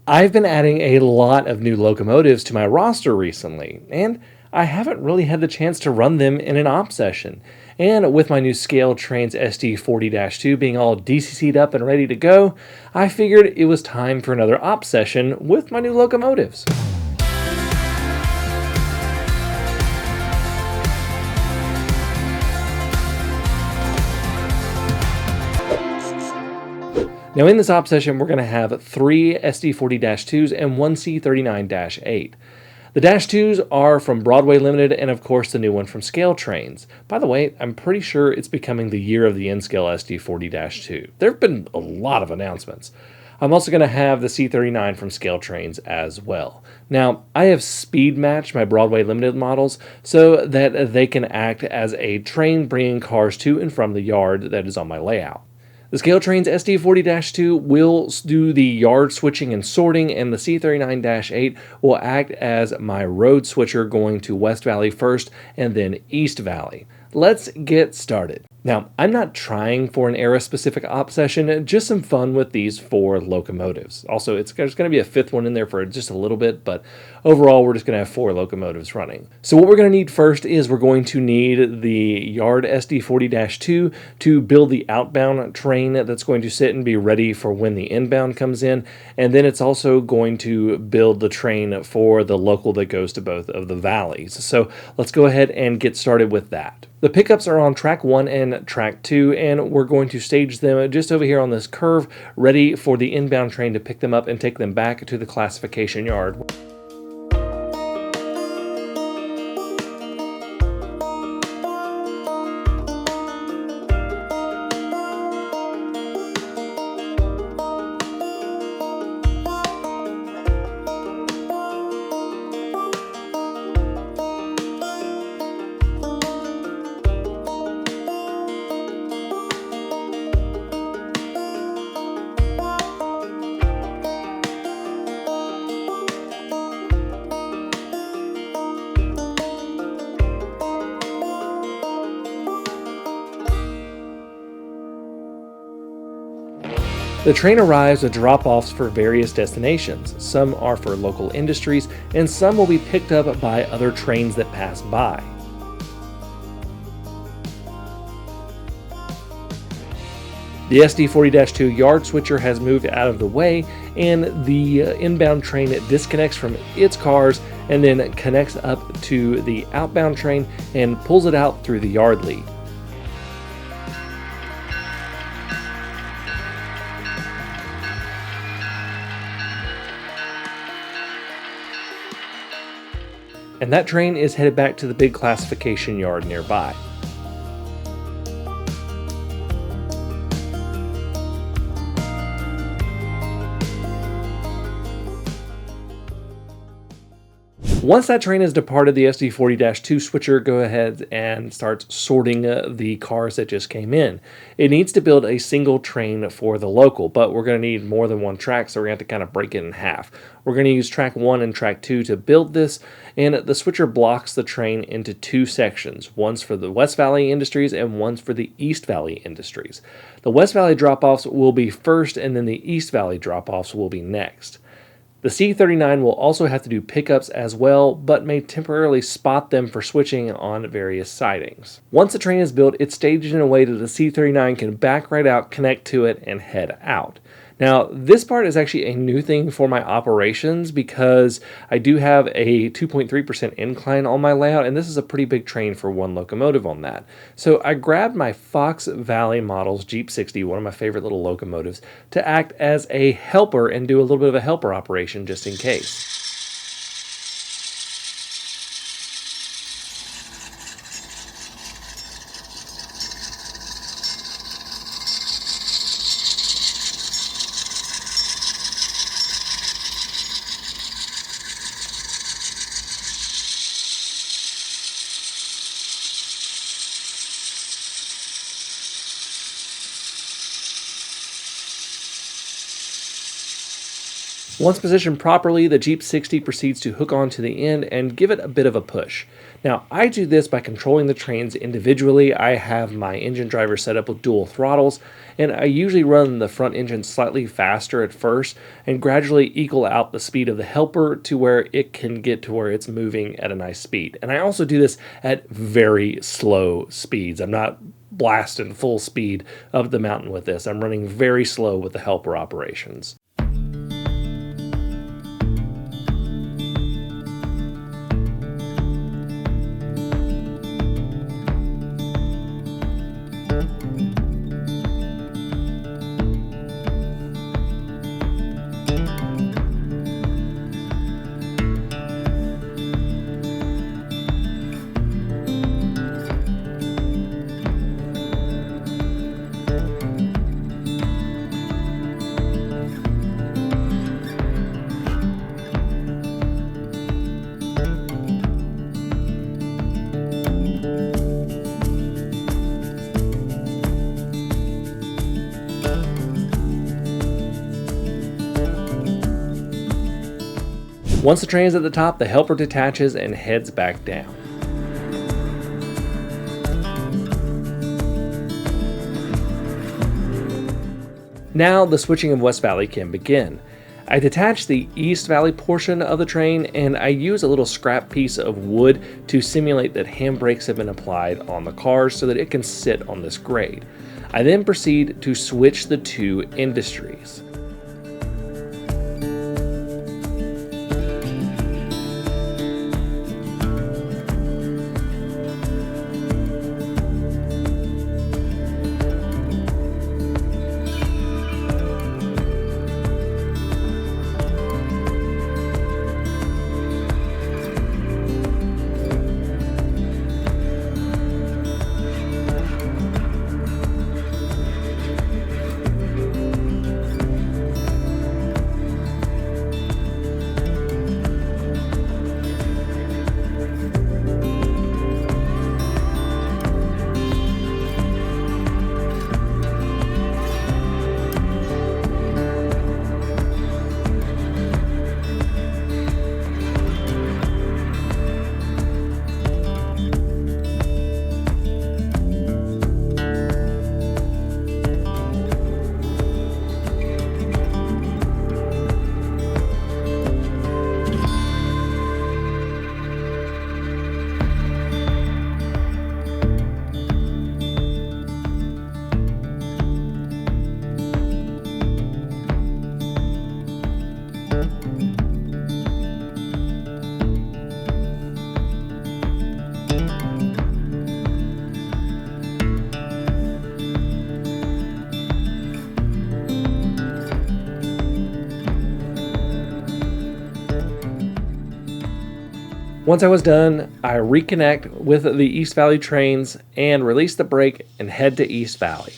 I've been adding a lot of new locomotives to my roster recently, and I haven't really had the chance to run them in an op session. And with my new ScaleTrains SD40-2 being all DCC'd up and ready to go, I figured it was time for another op session with my new locomotives. Now in this op session, we're going to have 3 SD40-2s and 1 C39-8. The Dash 2s are from Broadway Limited and of course the new one from ScaleTrains. By the way, I'm pretty sure it's becoming the year of the N-Scale SD40-2. There have been a lot of announcements. I'm also going to have the C39 from ScaleTrains as well. Now, I have speed matched my Broadway Limited models so that they can act as a train bringing cars to and from the yard that is on my layout. The ScaleTrains SD40-2 will do the yard switching and sorting, and the C39-8 will act as my road switcher going to West Valley first and then East Valley. Let's get started. Now, I'm not trying for an era-specific op session, just some fun with these 4 locomotives. Also, there's going to be a 5th one in there for just a little bit, but overall, we're just going to have 4 locomotives running. So what we're going to need first is we're going to need the yard SD40-2 to build the outbound train that's going to sit and be ready for when the inbound comes in, and then it's also going to build the train for the local that goes to both of the valleys. So let's go ahead and get started with that. The pickups are on track 1 and track 2, and we're going to stage them just over here on this curve, ready for the inbound train to pick them up and take them back to the classification yard. The train arrives at drop-offs for various destinations. Some are for local industries, and some will be picked up by other trains that pass by. The SD40-2 yard switcher has moved out of the way, and the inbound train disconnects from its cars and then connects up to the outbound train and pulls it out through the yard lead. And that train is headed back to the big classification yard nearby. Once that train has departed, the SD40-2 switcher go ahead and starts sorting the cars that just came in. It needs to build a single train for the local, but we're going to need more than one track, so we're going to have to kind of break it in half. We're going to use track 1 and track 2 to build this, and the switcher blocks the train into 2 sections. One's for the West Valley Industries and one's for the East Valley Industries. The West Valley drop-offs will be first, and then the East Valley drop-offs will be next. The C39 will also have to do pickups as well, but may temporarily spot them for switching on various sidings. Once the train is built, it's staged in a way that the C39 can back right out, connect to it, and head out. Now, this part is actually a new thing for my operations because I do have a 2.3% incline on my layout, and this is a pretty big train for one locomotive on that. So I grabbed my Fox Valley Models Jeep 60, one of my favorite little locomotives, to act as a helper and do a little bit of a helper operation just in case. Once positioned properly, the Jeep 60 proceeds to hook onto the end and give it a bit of a push. Now, I do this by controlling the trains individually. I have my engine driver set up with dual throttles, and I usually run the front engine slightly faster at first and gradually equal out the speed of the helper to where it can get to where it's moving at a nice speed. And I also do this at very slow speeds. I'm not blasting full speed up the mountain with this. I'm running very slow with the helper operations. Once the train is at the top, the helper detaches and heads back down. Now the switching of West Valley can begin. I detach the East Valley portion of the train, and I use a little scrap piece of wood to simulate that handbrakes have been applied on the cars so that it can sit on this grade. I then proceed to switch the two industries. Once I was done, I reconnect with the East Valley trains and release the brake and head to East Valley.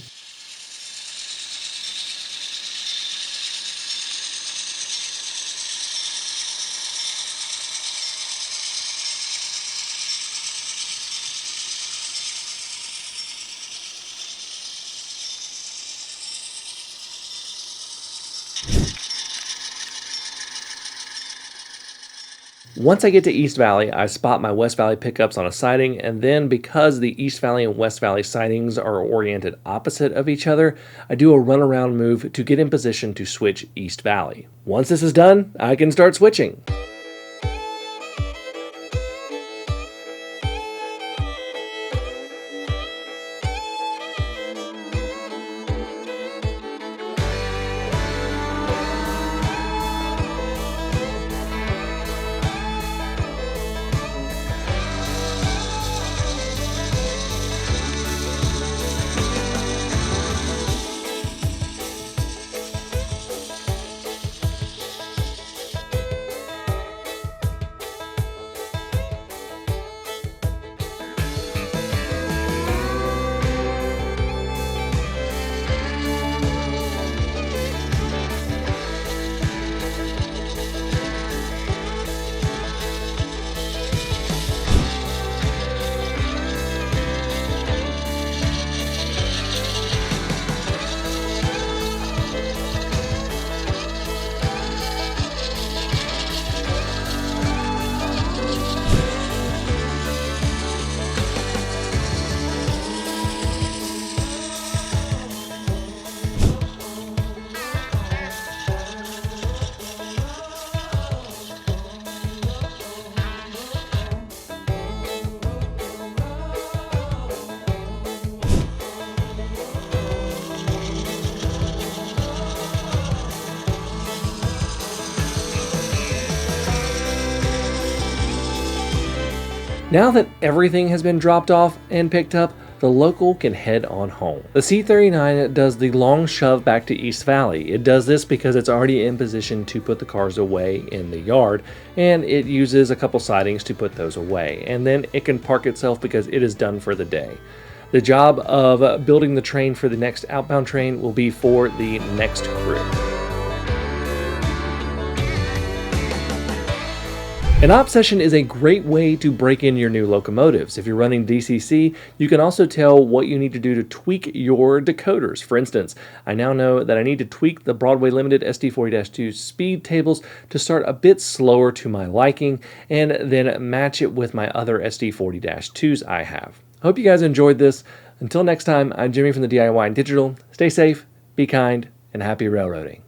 Once I get to East Valley, I spot my West Valley pickups on a siding, and then because the East Valley and West Valley sidings are oriented opposite of each other, I do a runaround move to get in position to switch East Valley. Once this is done, I can start switching. Now that everything has been dropped off and picked up, the local can head on home. The C39 does the long shove back to East Valley. It does this because it's already in position to put the cars away in the yard, and it uses a couple sidings to put those away, and then it can park itself because it is done for the day. The job of building the train for the next outbound train will be for the next crew. An op session is a great way to break in your new locomotives. If you're running DCC, you can also tell what you need to do to tweak your decoders. For instance, I now know that I need to tweak the Broadway Limited SD40-2 speed tables to start a bit slower to my liking, and then match it with my other SD40-2s I have. I hope you guys enjoyed this. Until next time, I'm Jimmy from the DIY and Digital. Stay safe, be kind, and happy railroading.